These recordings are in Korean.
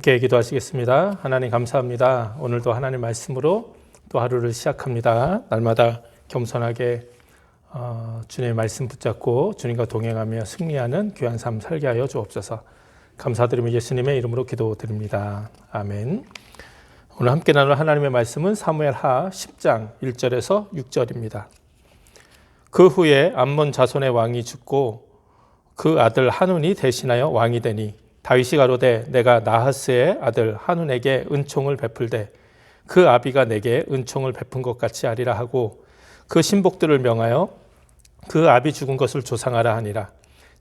함께 기도하시겠습니다. 하나님 감사합니다. 오늘도 하나님 말씀으로 또 하루를 시작합니다. 날마다 겸손하게 주님의 말씀 붙잡고 주님과 동행하며 승리하는 귀한 삶 살게 하여 주옵소서. 감사드리며 예수님의 이름으로 기도드립니다. 아멘. 오늘 함께 나눌 하나님의 말씀은 사무엘하 10장 1절에서 6절입니다. 그 후에 암몬 자손의 왕이 죽고 그 아들 한운이 대신하여 왕이 되니 다윗이 가로되 내가 나하스의 아들 한운에게 은총을 베풀되 그 아비가 내게 은총을 베푼 것 같이 하리라 하고 그 신복들을 명하여 그 아비 죽은 것을 조상하라 하니라.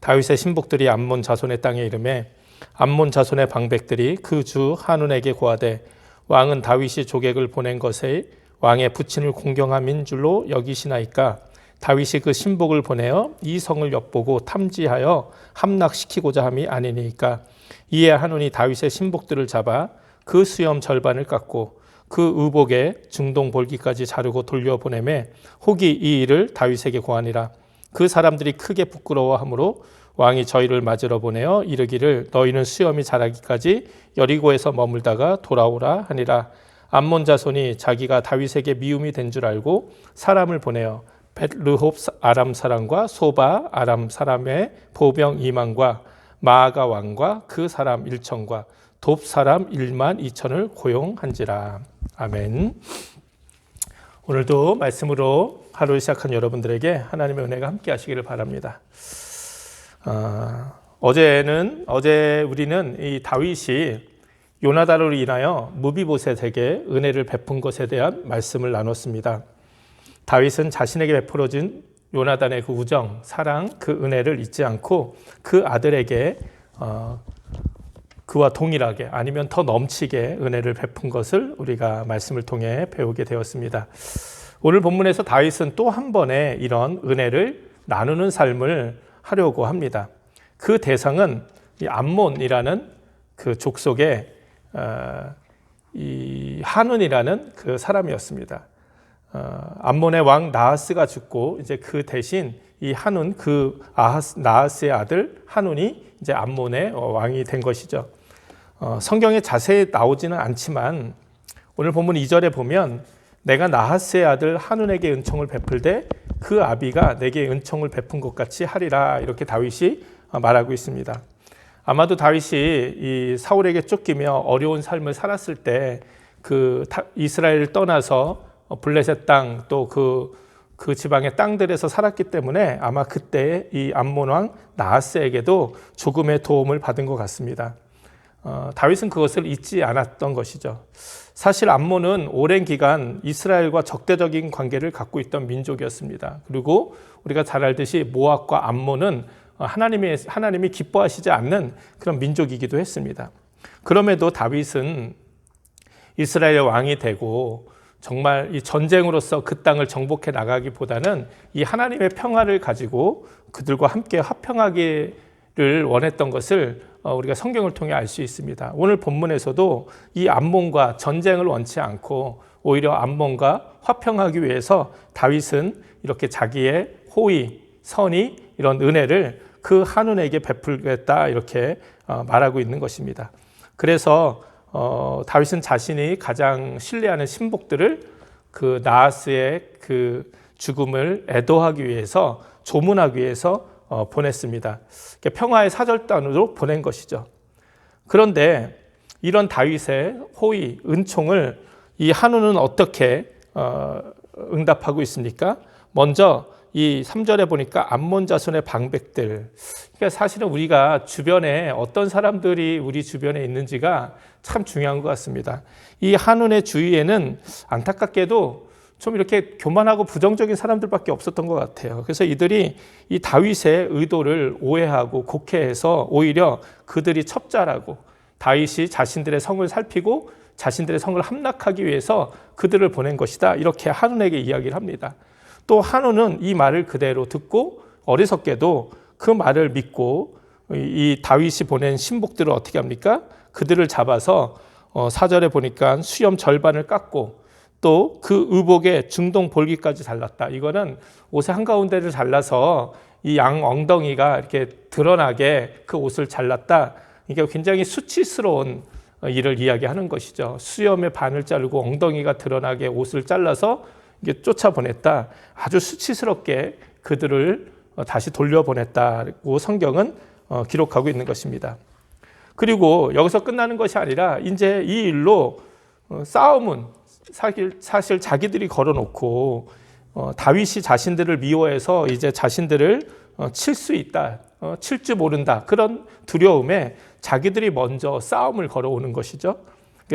다윗의 신복들이 암몬 자손의 땅에 이르매 암몬 자손의 방백들이 그 주 한운에게 고하되 왕은 다윗이 조객을 보낸 것에 왕의 부친을 공경함인 줄로 여기시나이까 다윗이 그 신복을 보내어 이 성을 엿보고 탐지하여 함락시키고자 함이 아니니까. 이에 한운이 다윗의 신복들을 잡아 그 수염 절반을 깎고 그 의복에 중동 볼기까지 자르고 돌려보내매 혹이 이 일을 다윗에게 고하니라. 그 사람들이 크게 부끄러워하므로 왕이 저희를 맞으러 보내어 이르기를 너희는 수염이 자라기까지 여리고에서 머물다가 돌아오라 하니라. 암몬 자손이 자기가 다윗에게 미움이 된 줄 알고 사람을 보내어 벳르홉 아람 사람과 소바 아람 사람의 보병 2만과 마아가 왕과 그 사람 1천과 돕 사람 1만 2천을 고용한지라. 아멘. 오늘도 말씀으로 하루를 시작한 여러분들에게 하나님의 은혜가 함께 하시기를 바랍니다. 어제 우리는 이 다윗이 요나단으로 인하여 무비보셋에게 은혜를 베푼 것에 대한 말씀을 나눴습니다. 다윗은 자신에게 베풀어진 요나단의 그 우정, 사랑, 그 은혜를 잊지 않고 그 아들에게 그와 동일하게 아니면 더 넘치게 은혜를 베푼 것을 우리가 말씀을 통해 배우게 되었습니다. 오늘 본문에서 다윗은 또 한 번의 이런 은혜를 나누는 삶을 하려고 합니다. 그 대상은 이 암몬이라는 그 족속의 이 한운이라는 그 사람이었습니다. 암몬의 왕 나하스가 죽고 이제 그 대신 이 한운 나하스의 아들 한운이 이제 암몬의 왕이 된 것이죠. 성경에 자세히 나오지는 않지만 오늘 본문 2절에 보면 내가 나하스의 아들 한운에게 은총을 베풀되 그 아비가 내게 은총을 베푼 것 같이 하리라 이렇게 다윗이 말하고 있습니다. 아마도 다윗이 이 사울에게 쫓기며 어려운 삶을 살았을 때 그 이스라엘을 떠나서 블레셋 땅 또 그 지방의 땅들에서 살았기 때문에 아마 그때 이 암몬 왕 나하스에게도 조금의 도움을 받은 것 같습니다. 다윗은 그것을 잊지 않았던 것이죠. 사실 암몬은 오랜 기간 이스라엘과 적대적인 관계를 갖고 있던 민족이었습니다. 그리고 우리가 잘 알듯이 모압과 암몬은 하나님이 기뻐하시지 않는 그런 민족이기도 했습니다. 그럼에도 다윗은 이스라엘의 왕이 되고 정말 이 전쟁으로서 그 땅을 정복해 나가기보다는 이 하나님의 평화를 가지고 그들과 함께 화평하기를 원했던 것을 우리가 성경을 통해 알 수 있습니다. 오늘 본문에서도 이 암몬과 전쟁을 원치 않고 오히려 암몬과 화평하기 위해서 다윗은 이렇게 자기의 호의, 선의 이런 은혜를 그 한운에게 베풀겠다 이렇게 말하고 있는 것입니다. 그래서 다윗은 자신이 가장 신뢰하는 신복들을 그 나하스의 그 죽음을 애도하기 위해서 조문하기 위해서 보냈습니다. 평화의 사절단으로 보낸 것이죠. 그런데 이런 다윗의 호의, 은총을 이 한운은 어떻게 응답하고 있습니까? 먼저 이 3절에 보니까 암몬 자손의 방백들. 그러니까 사실은 우리가 주변에 어떤 사람들이 우리 주변에 있는지가 참 중요한 것 같습니다. 이 한운의 주위에는 안타깝게도 좀 이렇게 교만하고 부정적인 사람들밖에 없었던 것 같아요. 그래서 이들이 이 다윗의 의도를 오해하고 곡해해서 오히려 그들이 첩자라고 다윗이 자신들의 성을 살피고 자신들의 성을 함락하기 위해서 그들을 보낸 것이다. 이렇게 한운에게 이야기를 합니다. 또 한운은 이 말을 그대로 듣고 어리석게도 그 말을 믿고 이 다윗이 보낸 신복들을 어떻게 합니까? 그들을 잡아서 4절에 보니까 수염 절반을 깎고 또 그 의복에 중동 볼기까지 잘랐다. 이거는 옷의 한가운데를 잘라서 이 양 엉덩이가 이렇게 드러나게 그 옷을 잘랐다. 이게 굉장히 수치스러운 일을 이야기하는 것이죠. 수염의 반을 자르고 엉덩이가 드러나게 옷을 잘라서 이게 쫓아보냈다. 아주 수치스럽게 그들을 다시 돌려보냈다고 성경은 기록하고 있는 것입니다. 그리고 여기서 끝나는 것이 아니라 이제 이 일로 싸움은 사실 자기들이 걸어놓고 다윗이 자신들을 미워해서 이제 자신들을 칠 수 있다, 칠 줄 모른다, 그런 두려움에 자기들이 먼저 싸움을 걸어오는 것이죠.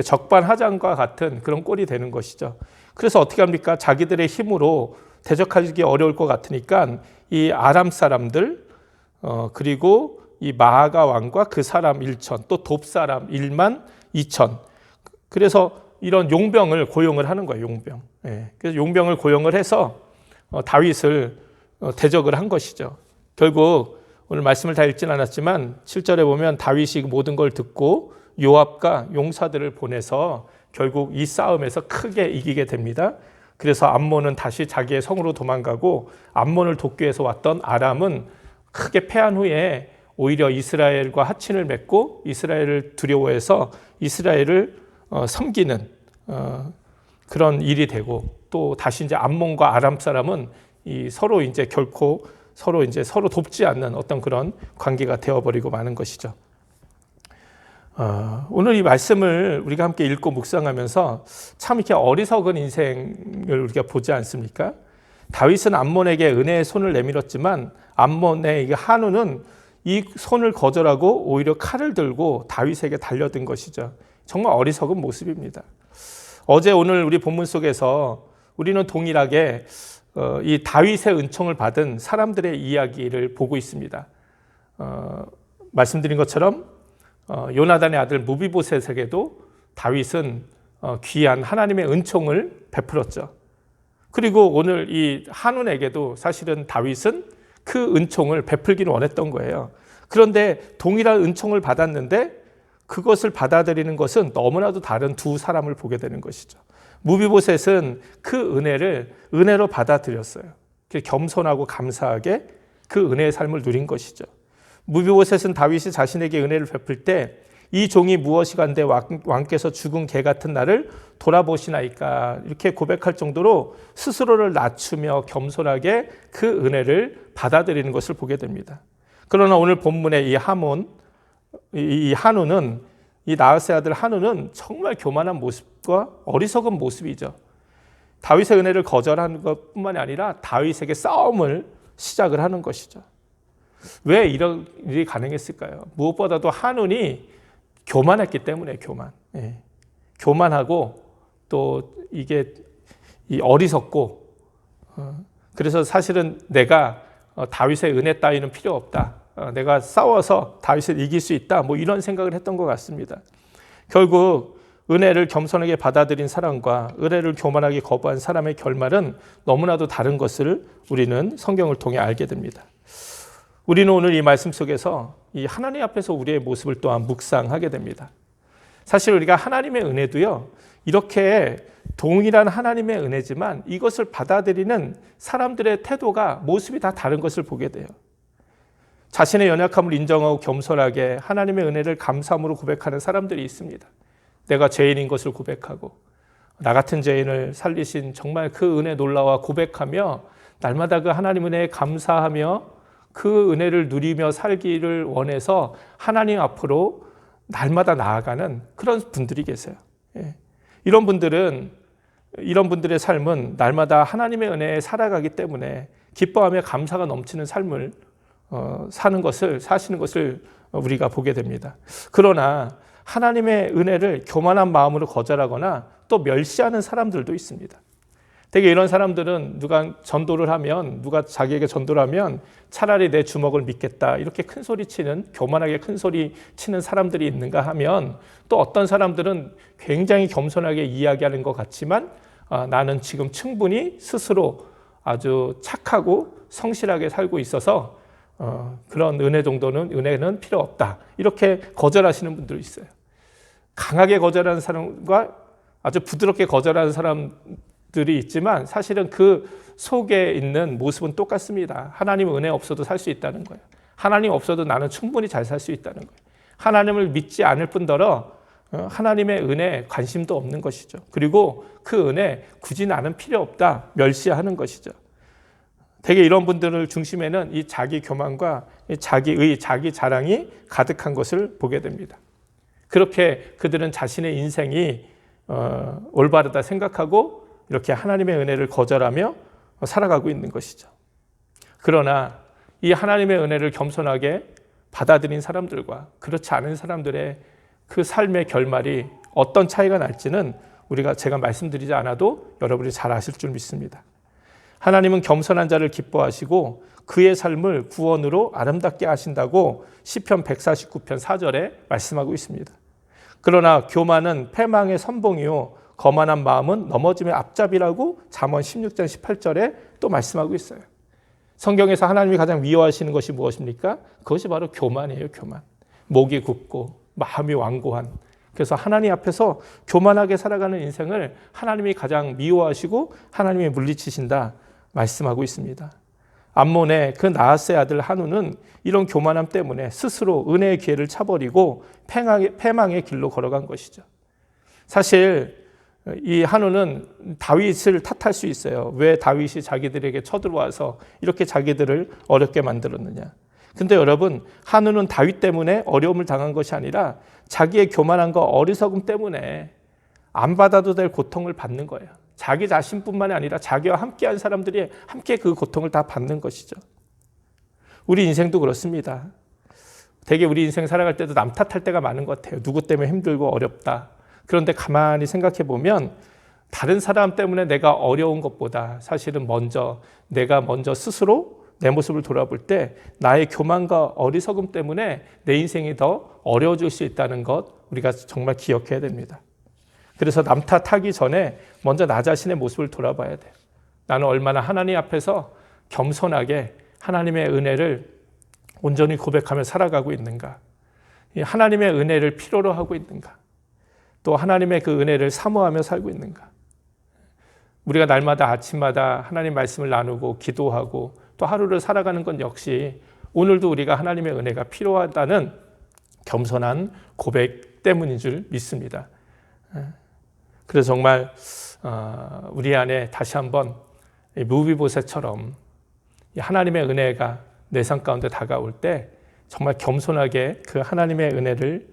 적반하장과 같은 그런 꼴이 되는 것이죠. 그래서 어떻게 합니까? 자기들의 힘으로 대적하기 어려울 것 같으니까 이 아람 사람들, 그리고 이 마아가 왕과 그 사람 1천, 또 돕 사람 1만 2천. 그래서 이런 용병을 고용을 하는 거예요. 용병. 그래서 용병을 고용을 해서 다윗을 대적을 한 것이죠. 결국 오늘 말씀을 다 읽진 않았지만 7절에 보면 다윗이 모든 걸 듣고 요압과 용사들을 보내서 결국 이 싸움에서 크게 이기게 됩니다. 그래서 암몬은 다시 자기의 성으로 도망가고 암몬을 돕기 위해서 왔던 아람은 크게 패한 후에 오히려 이스라엘과 하친을 맺고 이스라엘을 두려워해서 이스라엘을 섬기는 그런 일이 되고, 또 다시 이제 암몬과 아람 사람은 서로 이제 결코 서로 돕지 않는 어떤 그런 관계가 되어버리고 마는 것이죠. 오늘 이 말씀을 우리가 함께 읽고 묵상하면서 참 이렇게 어리석은 인생을 우리가 보지 않습니까? 다윗은 암몬에게 은혜의 손을 내밀었지만 암몬의 한우는 이 손을 거절하고 오히려 칼을 들고 다윗에게 달려든 것이죠. 정말 어리석은 모습입니다. 어제 오늘 우리 본문 속에서 우리는 동일하게 이 다윗의 은총을 받은 사람들의 이야기를 보고 있습니다. 말씀드린 것처럼 요나단의 아들 무비보셋에게도 다윗은 귀한 하나님의 은총을 베풀었죠. 그리고 오늘 이 한운에게도 사실은 다윗은 그 은총을 베풀기는 원했던 거예요. 그런데 동일한 은총을 받았는데 그것을 받아들이는 것은 너무나도 다른 두 사람을 보게 되는 것이죠. 무비보셋은 그 은혜를 은혜로 받아들였어요. 겸손하고 감사하게 그 은혜의 삶을 누린 것이죠. 무비보셋은 다윗이 자신에게 은혜를 베풀 때 이 종이 무엇이간데 왕께서 죽은 개 같은 나를 돌아보시나이까, 이렇게 고백할 정도로 스스로를 낮추며 겸손하게 그 은혜를 받아들이는 것을 보게 됩니다. 그러나 오늘 본문의 이 한우는, 이 나하스의 아들 한우는 정말 교만한 모습과 어리석은 모습이죠. 다윗의 은혜를 거절하는 것뿐만이 아니라 다윗에게 싸움을 시작을 하는 것이죠. 왜 이런 일이 가능했을까요? 무엇보다도 한운이 교만했기 때문에 교만하고 또 이게 어리석고, 그래서 사실은 내가 다윗의 은혜 따위는 필요 없다, 내가 싸워서 다윗을 이길 수 있다, 이런 생각을 했던 것 같습니다. 결국 은혜를 겸손하게 받아들인 사람과 은혜를 교만하게 거부한 사람의 결말은 너무나도 다른 것을 우리는 성경을 통해 알게 됩니다. 우리는 오늘 이 말씀 속에서 이 하나님 앞에서 우리의 모습을 또한 묵상하게 됩니다. 사실 우리가 하나님의 은혜도요, 이렇게 동일한 하나님의 은혜지만 이것을 받아들이는 사람들의 태도가, 모습이 다 다른 것을 보게 돼요. 자신의 연약함을 인정하고 겸손하게 하나님의 은혜를 감사함으로 고백하는 사람들이 있습니다. 내가 죄인인 것을 고백하고 나 같은 죄인을 살리신 정말 그 은혜 놀라워 고백하며 날마다 그 하나님 은혜에 감사하며 그 은혜를 누리며 살기를 원해서 하나님 앞으로 날마다 나아가는 그런 분들이 계세요. 이런 분들의 삶은 날마다 하나님의 은혜에 살아가기 때문에 기뻐하며 감사가 넘치는 삶을 사시는 것을 우리가 보게 됩니다. 그러나 하나님의 은혜를 교만한 마음으로 거절하거나 또 멸시하는 사람들도 있습니다. 되게 이런 사람들은 누가 자기에게 전도를 하면 차라리 내 주먹을 믿겠다, 이렇게 교만하게 큰 소리 치는 사람들이 있는가 하면, 또 어떤 사람들은 굉장히 겸손하게 이야기하는 것 같지만 나는 지금 충분히 스스로 아주 착하고 성실하게 살고 있어서 그런 은혜는 필요 없다, 이렇게 거절하시는 분들이 있어요. 강하게 거절하는 사람과 아주 부드럽게 거절하는 사람들이 있지만 사실은 그 속에 있는 모습은 똑같습니다. 하나님 은혜 없어도 살 수 있다는 거예요. 하나님 없어도 나는 충분히 잘 살 수 있다는 거예요. 하나님을 믿지 않을 뿐더러 하나님의 은혜에 관심도 없는 것이죠. 그리고 그 은혜 굳이 나는 필요 없다 멸시하는 것이죠. 대개 이런 분들을 중심에는 이 자기 교만과 자기의 자기 자랑이 가득한 것을 보게 됩니다. 그렇게 그들은 자신의 인생이 올바르다 생각하고 이렇게 하나님의 은혜를 거절하며 살아가고 있는 것이죠. 그러나 이 하나님의 은혜를 겸손하게 받아들인 사람들과 그렇지 않은 사람들의 그 삶의 결말이 어떤 차이가 날지는 제가 말씀드리지 않아도 여러분이 잘 아실 줄 믿습니다. 하나님은 겸손한 자를 기뻐하시고 그의 삶을 구원으로 아름답게 하신다고 시편 149편 4절에 말씀하고 있습니다. 그러나 교만은 패망의 선봉이요 거만한 마음은 넘어짐의 앞잡이라고 잠언 16장 18절에 또 말씀하고 있어요. 성경에서 하나님이 가장 미워하시는 것이 무엇입니까? 그것이 바로 교만이에요. 교만. 목이 굳고 마음이 완고한. 그래서 하나님 앞에서 교만하게 살아가는 인생을 하나님이 가장 미워하시고 하나님이 물리치신다 말씀하고 있습니다. 암몬의 그 나하스의 아들 한우는 이런 교만함 때문에 스스로 은혜의 기회를 차버리고 패망의 길로 걸어간 것이죠. 사실 이 한우는 다윗을 탓할 수 있어요. 왜 다윗이 자기들에게 쳐들어와서 이렇게 자기들을 어렵게 만들었느냐. 근데 여러분, 한우는 다윗 때문에 어려움을 당한 것이 아니라 자기의 교만함과 어리석음 때문에 안 받아도 될 고통을 받는 거예요. 자기 자신뿐만이 아니라 자기와 함께한 사람들이 함께 그 고통을 다 받는 것이죠. 우리 인생도 그렇습니다. 되게 우리 인생 살아갈 때도 남 탓할 때가 많은 것 같아요. 누구 때문에 힘들고 어렵다. 그런데 가만히 생각해 보면 다른 사람 때문에 내가 어려운 것보다 사실은 내가 먼저 스스로 내 모습을 돌아볼 때 나의 교만과 어리석음 때문에 내 인생이 더 어려워질 수 있다는 것 우리가 정말 기억해야 됩니다. 그래서 남 탓하기 전에 먼저 나 자신의 모습을 돌아봐야 돼요. 나는 얼마나 하나님 앞에서 겸손하게 하나님의 은혜를 온전히 고백하며 살아가고 있는가. 하나님의 은혜를 필요로 하고 있는가. 또 하나님의 그 은혜를 사모하며 살고 있는가. 우리가 날마다 아침마다 하나님 말씀을 나누고 기도하고 또 하루를 살아가는 건 역시 오늘도 우리가 하나님의 은혜가 필요하다는 겸손한 고백 때문인 줄 믿습니다. 그래서 정말 우리 안에 다시 한번 무비보셋처럼 하나님의 은혜가 내 삶 가운데 다가올 때 정말 겸손하게 그 하나님의 은혜를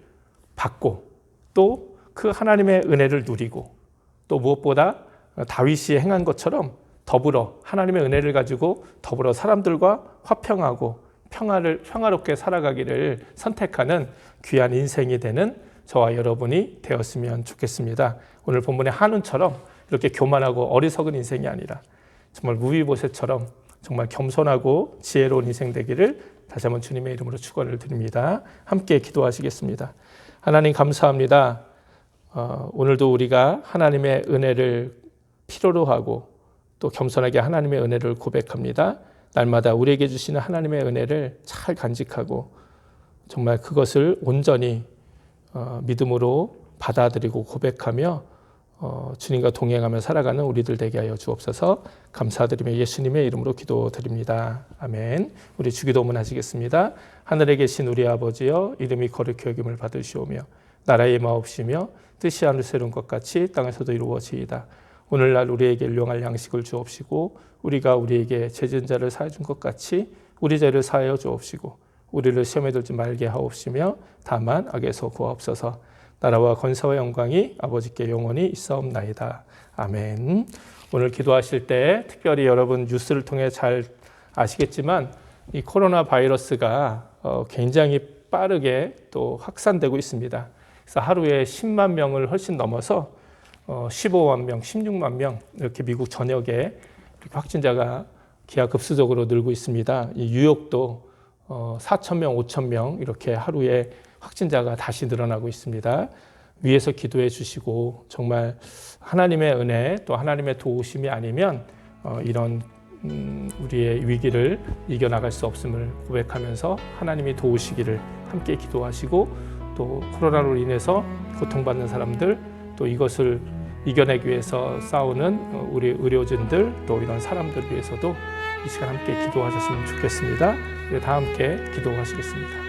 받고 또 그 하나님의 은혜를 누리고 또 무엇보다 다윗이 행한 것처럼 더불어 하나님의 은혜를 가지고 더불어 사람들과 화평하고 평화롭게 살아가기를 선택하는 귀한 인생이 되는 저와 여러분이 되었으면 좋겠습니다. 오늘 본문의 한운처럼 이렇게 교만하고 어리석은 인생이 아니라 정말 무비보셋처럼 정말 겸손하고 지혜로운 인생 되기를 다시 한번 주님의 이름으로 축원을 드립니다. 함께 기도하시겠습니다. 하나님 감사합니다. 오늘도 우리가 하나님의 은혜를 필요로 하고 또 겸손하게 하나님의 은혜를 고백합니다. 날마다 우리에게 주시는 하나님의 은혜를 잘 간직하고 정말 그것을 온전히 믿음으로 받아들이고 고백하며 주님과 동행하며 살아가는 우리들 되게 하여 주옵소서. 감사드리며 예수님의 이름으로 기도드립니다. 아멘. 우리 주기도문 하시겠습니다. 하늘에 계신 우리 아버지여, 이름이 거룩히 여김을 받으시오며 나라의 마옵시며 뜻이 하늘에서 이룬 것 같이 땅에서도 이루어지이다. 오늘날 우리에게 일용할 양식을 주옵시고 우리가 우리에게 죄진 자를 사해 준 것 같이 우리 죄를 사하여 주옵시고 우리를 시험에 들지 말게 하옵시며 다만 악에서 구하옵소서. 나라와 권세와 영광이 아버지께 영원히 있사옵나이다. 아멘. 오늘 기도하실 때 특별히 여러분 뉴스를 통해 잘 아시겠지만 이 코로나 바이러스가 굉장히 빠르게 또 확산되고 있습니다. 그래서 하루에 10만 명을 훨씬 넘어서 15만 명, 16만 명 이렇게 미국 전역에 이렇게 확진자가 기하급수적으로 늘고 있습니다. 이 뉴욕도 4천 명, 5천 명 이렇게 하루에 확진자가 다시 늘어나고 있습니다. 위에서 기도해 주시고 정말 하나님의 은혜 또 하나님의 도우심이 아니면 이런 우리의 위기를 이겨나갈 수 없음을 고백하면서 하나님이 도우시기를 함께 기도하시고 또 코로나로 인해서 고통받는 사람들 또 이것을 이겨내기 위해서 싸우는 우리 의료진들 또 이런 사람들 위해서도 이 시간 함께 기도하셨으면 좋겠습니다. 다 함께 기도하시겠습니다.